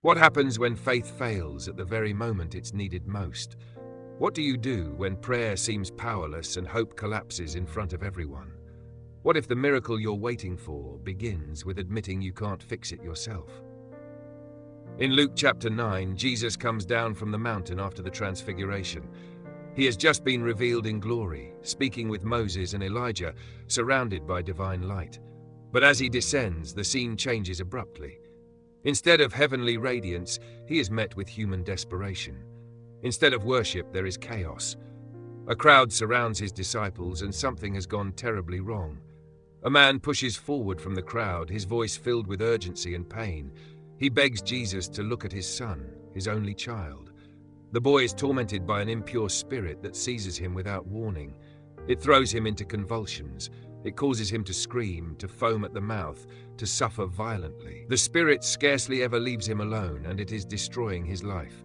What happens when faith fails at the very moment it's needed most? What do you do when prayer seems powerless and hope collapses in front of everyone? What if the miracle you're waiting for begins with admitting you can't fix it yourself? In Luke chapter 9, Jesus comes down from the mountain after the transfiguration. He has just been revealed in glory, speaking with Moses and Elijah, surrounded by divine light. But as he descends, the scene changes abruptly. Instead of heavenly radiance, he is met with human desperation. Instead of worship, there is chaos. A crowd surrounds his disciples, and something has gone terribly wrong. A man pushes forward from the crowd, his voice filled with urgency and pain. He begs Jesus to look at his son, his only child. The boy is tormented by an impure spirit that seizes him without warning. It throws him into convulsions. It causes him to scream, to foam at the mouth, to suffer violently. The spirit scarcely ever leaves him alone, and it is destroying his life.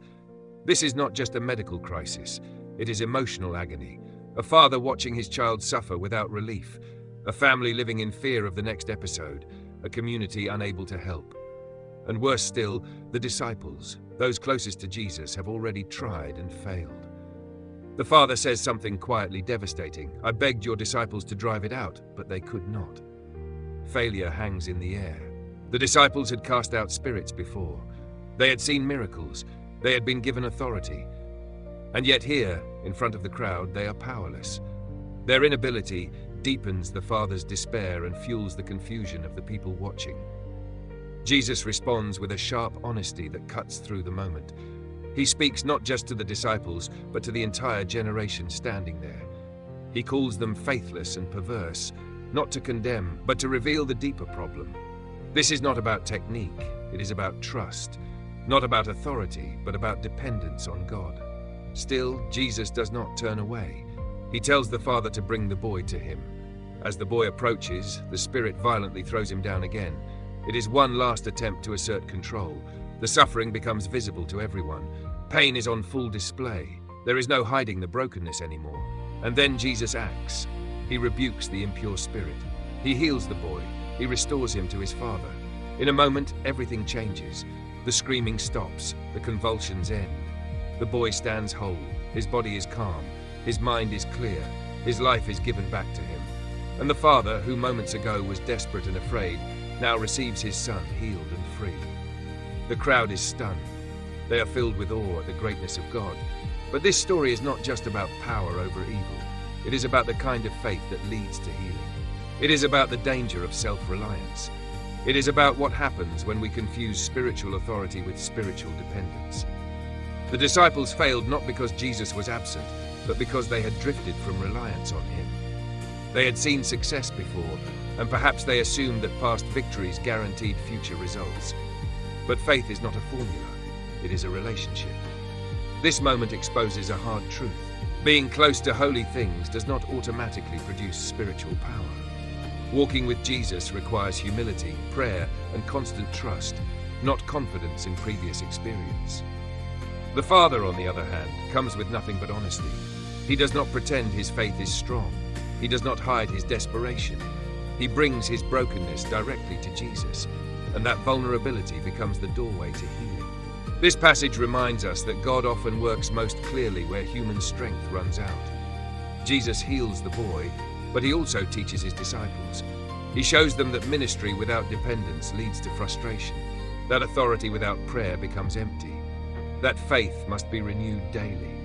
This is not just a medical crisis. It is emotional agony. A father watching his child suffer without relief. A family living in fear of the next episode. A community unable to help. And worse still, the disciples, those closest to Jesus, have already tried and failed. The father says something quietly devastating. I begged your disciples to drive it out, but they could not. Failure hangs in the air. The disciples had cast out spirits before. They had seen miracles. They had been given authority. And yet here, in front of the crowd, they are powerless. Their inability deepens the father's despair and fuels the confusion of the people watching. Jesus responds with a sharp honesty that cuts through the moment. He speaks not just to the disciples, but to the entire generation standing there. He calls them faithless and perverse, not to condemn, but to reveal the deeper problem. This is not about technique, it is about trust. Not about authority, but about dependence on God. Still, Jesus does not turn away. He tells the father to bring the boy to him. As the boy approaches, the spirit violently throws him down again. It is one last attempt to assert control. The suffering becomes visible to everyone. Pain is on full display. There is no hiding the brokenness anymore. And then Jesus acts. He rebukes the impure spirit. He heals the boy. He restores him to his father. In a moment, everything changes. The screaming stops. The convulsions end. The boy stands whole. His body is calm. His mind is clear. His life is given back to him. And the father, who moments ago was desperate and afraid, now receives his son healed and free. The crowd is stunned. They are filled with awe at the greatness of God. But this story is not just about power over evil. It is about the kind of faith that leads to healing. It is about the danger of self-reliance. It is about what happens when we confuse spiritual authority with spiritual dependence. The disciples failed not because Jesus was absent, but because they had drifted from reliance on him. They had seen success before, and perhaps they assumed that past victories guaranteed future results. But faith is not a formula, it is a relationship. This moment exposes a hard truth. Being close to holy things does not automatically produce spiritual power. Walking with Jesus requires humility, prayer, and constant trust, not confidence in previous experience. The Father, on the other hand, comes with nothing but honesty. He does not pretend his faith is strong. He does not hide his desperation. He brings his brokenness directly to Jesus, and that vulnerability becomes the doorway to healing. This passage reminds us that God often works most clearly where human strength runs out. Jesus heals the boy, but he also teaches his disciples. He shows them that ministry without dependence leads to frustration, that authority without prayer becomes empty, that faith must be renewed daily.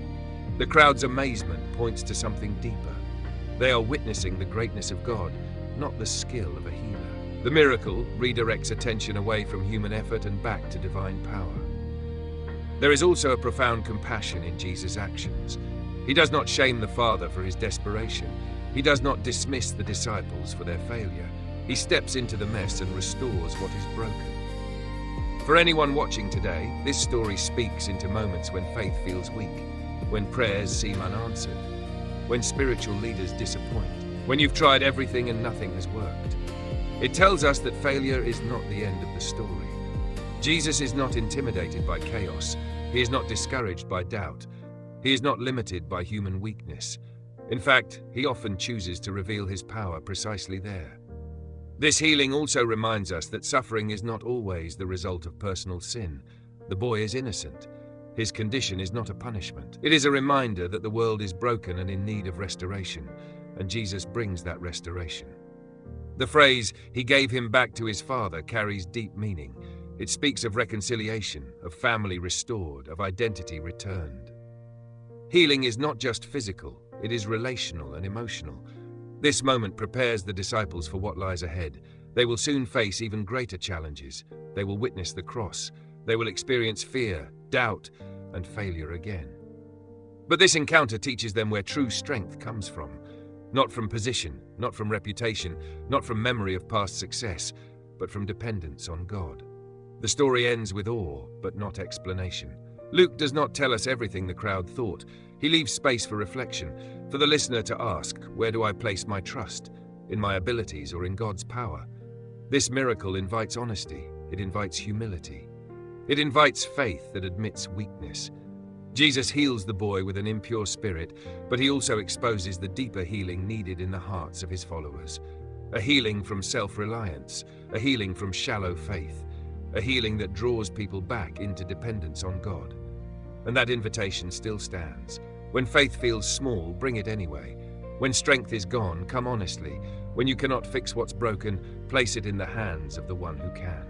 The crowd's amazement points to something deeper. They are witnessing the greatness of God, not the skill of a healer. The miracle redirects attention away from human effort and back to divine power. There is also a profound compassion in Jesus' actions. He does not shame the Father for his desperation. He does not dismiss the disciples for their failure. He steps into the mess and restores what is broken. For anyone watching today, this story speaks into moments when faith feels weak, when prayers seem unanswered, when spiritual leaders disappoint, when you've tried everything and nothing has worked. It tells us that failure is not the end of the story. Jesus is not intimidated by chaos. He is not discouraged by doubt. He is not limited by human weakness. In fact, he often chooses to reveal his power precisely there. This healing also reminds us that suffering is not always the result of personal sin. The boy is innocent. His condition is not a punishment. It is a reminder that the world is broken and in need of restoration, and Jesus brings that restoration. The phrase, "He gave him back to his father," carries deep meaning. It speaks of reconciliation, of family restored, of identity returned. Healing is not just physical, it is relational and emotional. This moment prepares the disciples for what lies ahead. They will soon face even greater challenges. They will witness the cross. They will experience fear, doubt, and failure again. But this encounter teaches them where true strength comes from. Not from position, not from reputation, not from memory of past success, but from dependence on God. The story ends with awe, but not explanation. Luke does not tell us everything the crowd thought. He leaves space for reflection, for the listener to ask, where do I place my trust? In my abilities or in God's power? This miracle invites honesty. It invites humility. It invites faith that admits weakness. Jesus heals the boy with an impure spirit, but he also exposes the deeper healing needed in the hearts of his followers. A healing from self-reliance, a healing from shallow faith, a healing that draws people back into dependence on God. And that invitation still stands. When faith feels small, bring it anyway. When strength is gone, come honestly. When you cannot fix what's broken, place it in the hands of the one who can.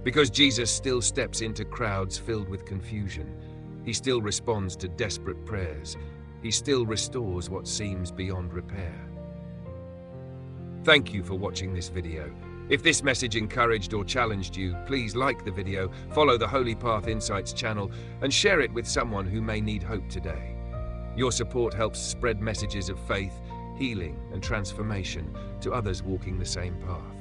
Because Jesus still steps into crowds filled with confusion. He still responds to desperate prayers. He still restores what seems beyond repair. Thank you for watching this video. If this message encouraged or challenged you, please like the video, follow the Holy Path Insights channel, and share it with someone who may need hope today. Your support helps spread messages of faith, healing, and transformation to others walking the same path.